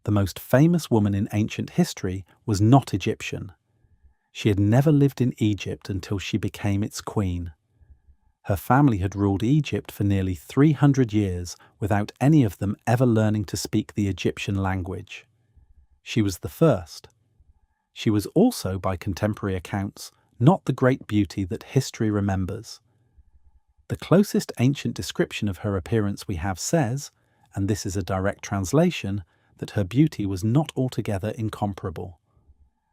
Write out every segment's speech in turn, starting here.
the most famous woman in ancient history, was not Egyptian. She had never lived in Egypt until she became its queen. Her family had ruled Egypt for nearly 300 years without any of them ever learning to speak the Egyptian language. She was the first. She was also, by contemporary accounts, not the great beauty that history remembers. The closest ancient description of her appearance we have says, and this is a direct translation, that her beauty was not altogether incomparable.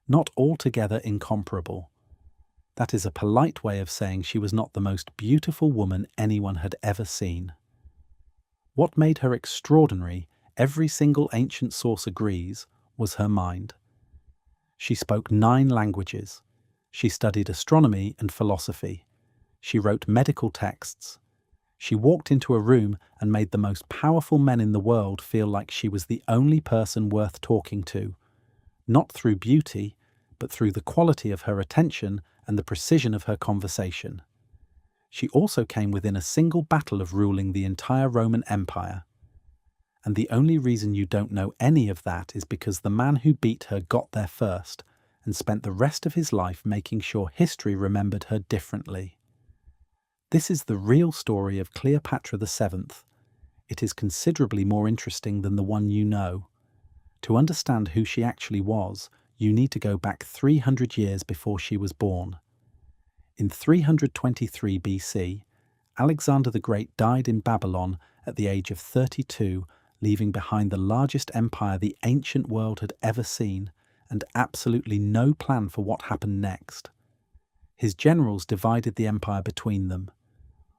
Not altogether incomparable. That is a polite way of saying she was not the most beautiful woman anyone had ever seen. What made her extraordinary, every single ancient source agrees, was her mind. She spoke 9 languages. She studied astronomy and philosophy. She wrote medical texts. She walked into a room and made the most powerful men in the world feel like she was the only person worth talking to, not through beauty, but through the quality of her attention and the precision of her conversation. She also came within a single battle of ruling the entire Roman Empire. And the only reason you don't know any of that is because the man who beat her got there first and spent the rest of his life making sure history remembered her differently. This is the real story of Cleopatra VII. It is considerably more interesting than the one you know. To understand who she actually was, you need to go back 300 years before she was born. In 323 BC, Alexander the Great died in Babylon at the age of 32, leaving behind the largest empire the ancient world had ever seen, and absolutely no plan for what happened next. His generals divided the empire between them.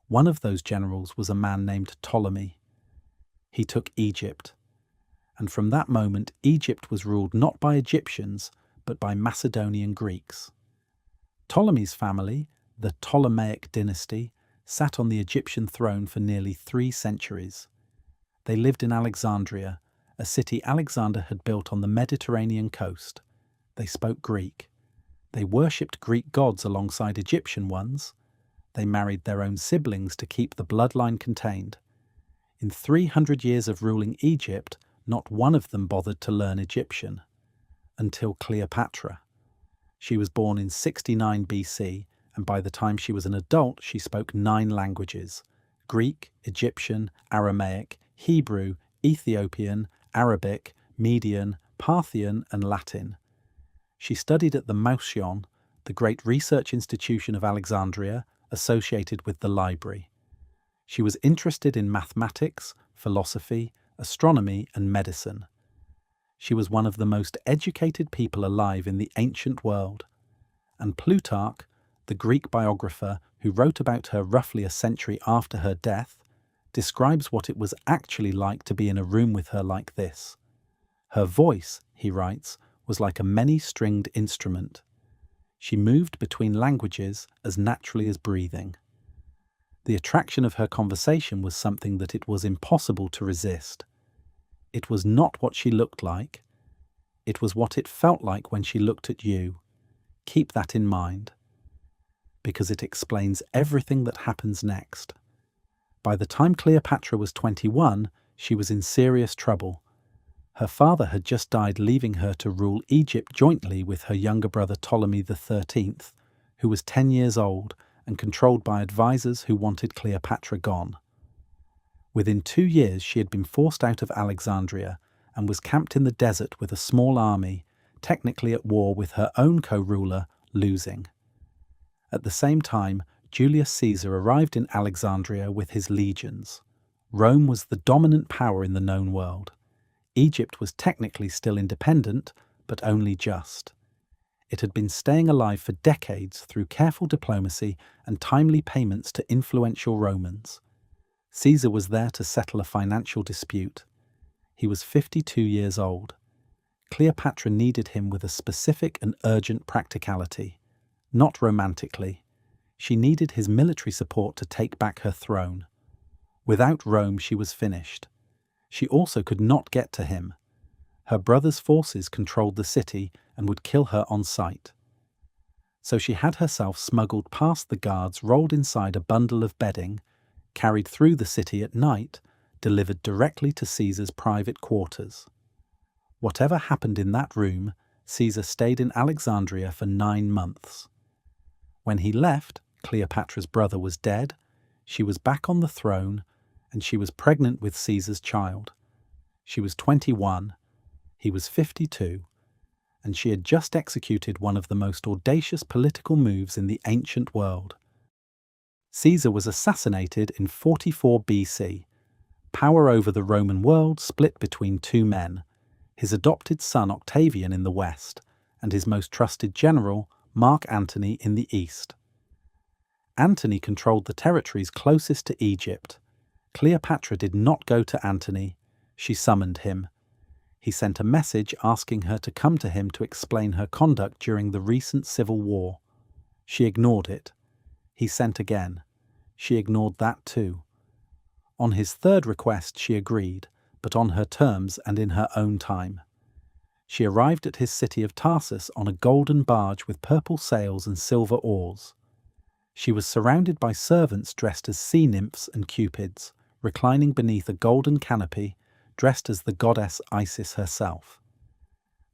One of those generals was a man named Ptolemy. He took Egypt. And from that moment, Egypt was ruled not by Egyptians, but by Macedonian Greeks. Ptolemy's family, the Ptolemaic dynasty, sat on the Egyptian throne for nearly 3 centuries. They lived in Alexandria, a city Alexander had built on the Mediterranean coast. They spoke Greek. They worshipped Greek gods alongside Egyptian ones. They married their own siblings to keep the bloodline contained. In 300 years of ruling Egypt, not one of them bothered to learn Egyptian. Until Cleopatra. She was born in 69 BC, and by the time she was an adult, she spoke 9 languages: Greek, Egyptian, Aramaic, Hebrew, Ethiopian, Arabic, Median, Parthian, and Latin. She studied at the Mouseion, the great research institution of Alexandria, associated with the library. She was interested in mathematics, philosophy, astronomy, and medicine. She was one of the most educated people alive in the ancient world, and Plutarch, the Greek biographer who wrote about her roughly a century after her death, describes what it was actually like to be in a room with her like this. Her voice, he writes, was like a many-stringed instrument. She moved between languages as naturally as breathing. The attraction of her conversation was something that it was impossible to resist. It was not what she looked like. It was what it felt like when she looked at you. Keep that in mind, because it explains everything that happens next. By the time Cleopatra was 21, she was in serious trouble. Her father had just died, leaving her to rule Egypt jointly with her younger brother Ptolemy XIII, who was 10 years old and controlled by advisors who wanted Cleopatra gone. Within 2 years, she had been forced out of Alexandria and was camped in the desert with a small army, technically at war with her own co-ruler, losing. At the same time, Julius Caesar arrived in Alexandria with his legions. Rome was the dominant power in the known world. Egypt was technically still independent, but only just. It had been staying alive for decades through careful diplomacy and timely payments to influential Romans. Caesar was there to settle a financial dispute. He was 52 years old. Cleopatra needed him with a specific and urgent practicality, not romantically. She needed his military support to take back her throne. Without Rome, she was finished. She also could not get to him. Her brother's forces controlled the city and would kill her on sight. So she had herself smuggled past the guards, rolled inside a bundle of bedding, carried through the city at night, delivered directly to Caesar's private quarters. Whatever happened in that room, Caesar stayed in Alexandria for 9 months. When he left, Cleopatra's brother was dead, she was back on the throne, and she was pregnant with Caesar's child. She was 21, he was 52, and she had just executed one of the most audacious political moves in the ancient world. Caesar was assassinated in 44 BC. Power over the Roman world split between 2 men, his adopted son Octavian in the west, and his most trusted general, Mark Antony, in the east. Antony controlled the territories closest to Egypt. Cleopatra did not go to Antony, she summoned him. He sent a message asking her to come to him to explain her conduct during the recent civil war. She ignored it. He sent again. She ignored that too. On his third request she agreed, but on her terms and in her own time. She arrived at his city of Tarsus on a golden barge with purple sails and silver oars. She was surrounded by servants dressed as sea nymphs and cupids, reclining beneath a golden canopy, dressed as the goddess Isis herself.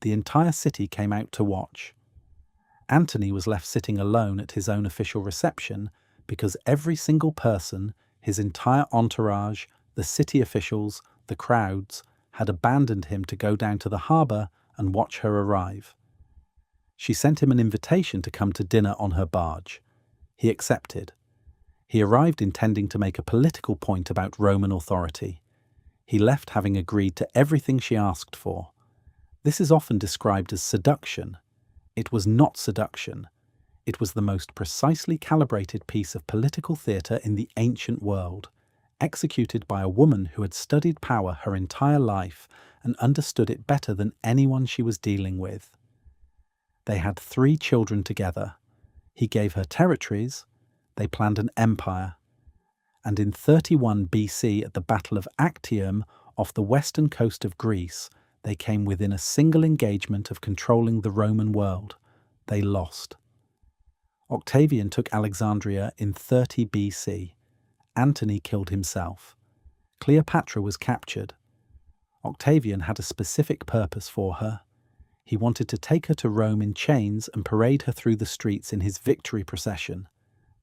The entire city came out to watch. Antony was left sitting alone at his own official reception because every single person, his entire entourage, the city officials, the crowds, had abandoned him to go down to the harbour and watch her arrive. She sent him an invitation to come to dinner on her barge. He accepted. He arrived intending to make a political point about Roman authority. He left having agreed to everything she asked for. This is often described as seduction. It was not seduction. It was the most precisely calibrated piece of political theatre in the ancient world, executed by a woman who had studied power her entire life and understood it better than anyone she was dealing with. They had 3 children together. He gave her territories. They planned an empire. And in 31 BC, at the Battle of Actium off the western coast of Greece, they came within a single engagement of controlling the Roman world. They lost. Octavian took Alexandria in 30 BC. Antony killed himself. Cleopatra was captured. Octavian had a specific purpose for her. He wanted to take her to Rome in chains and parade her through the streets in his victory procession.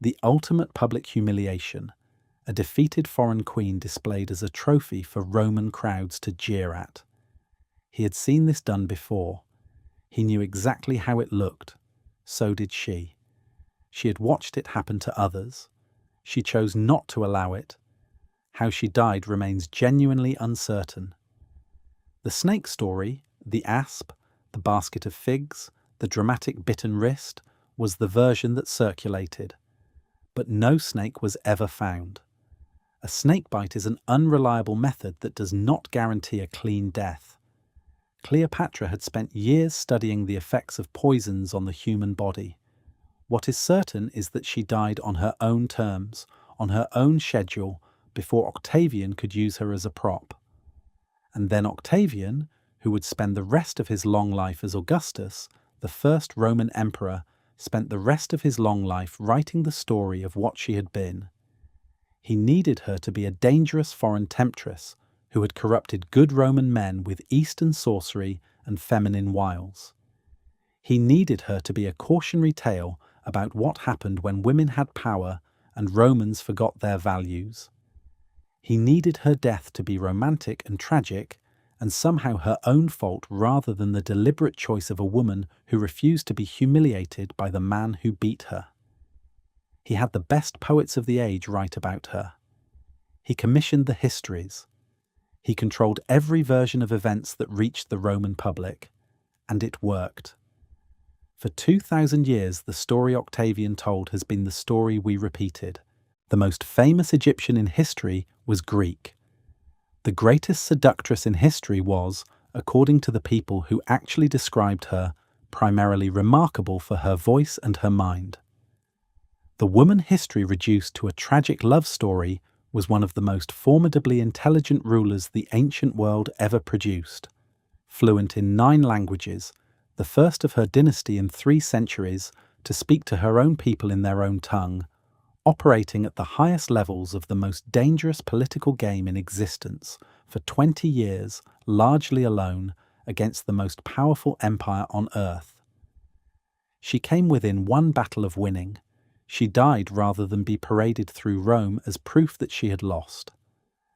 The ultimate public humiliation. A defeated foreign queen displayed as a trophy for Roman crowds to jeer at. He had seen this done before. He knew exactly how it looked. So did she. She had watched it happen to others. She chose not to allow it. How she died remains genuinely uncertain. The snake story, the asp, the basket of figs, the dramatic bitten wrist, was the version that circulated. But no snake was ever found. A snakebite is an unreliable method that does not guarantee a clean death. Cleopatra had spent years studying the effects of poisons on the human body. What is certain is that she died on her own terms, on her own schedule, before Octavian could use her as a prop. And then Octavian, who would spend the rest of his long life as Augustus, the first Roman emperor, spent the rest of his long life writing the story of what she had been. He needed her to be a dangerous foreign temptress who had corrupted good Roman men with Eastern sorcery and feminine wiles. He needed her to be a cautionary tale about what happened when women had power and Romans forgot their values. He needed her death to be romantic and tragic, and somehow her own fault rather than the deliberate choice of a woman who refused to be humiliated by the man who beat her. He had the best poets of the age write about her. He commissioned the histories. He controlled every version of events that reached the Roman public. And it worked. For 2,000 years, the story Octavian told has been the story we repeated. The most famous Egyptian in history was Greek. The greatest seductress in history was, according to the people who actually described her, primarily remarkable for her voice and her mind. The woman history reduced to a tragic love story was one of the most formidably intelligent rulers the ancient world ever produced. Fluent in 9 languages, the first of her dynasty in 3 centuries to speak to her own people in their own tongue, operating at the highest levels of the most dangerous political game in existence for 20 years, largely alone, against the most powerful empire on earth. She came within one battle of winning. She died rather than be paraded through Rome as proof that she had lost.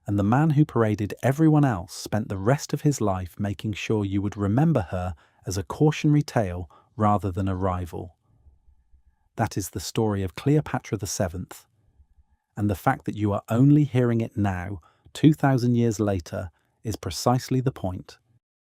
And the man who paraded everyone else spent the rest of his life making sure you would remember her as a cautionary tale rather than a rival. That is the story of Cleopatra VII. And the fact that you are only hearing it now, 2,000 years later, is precisely the point.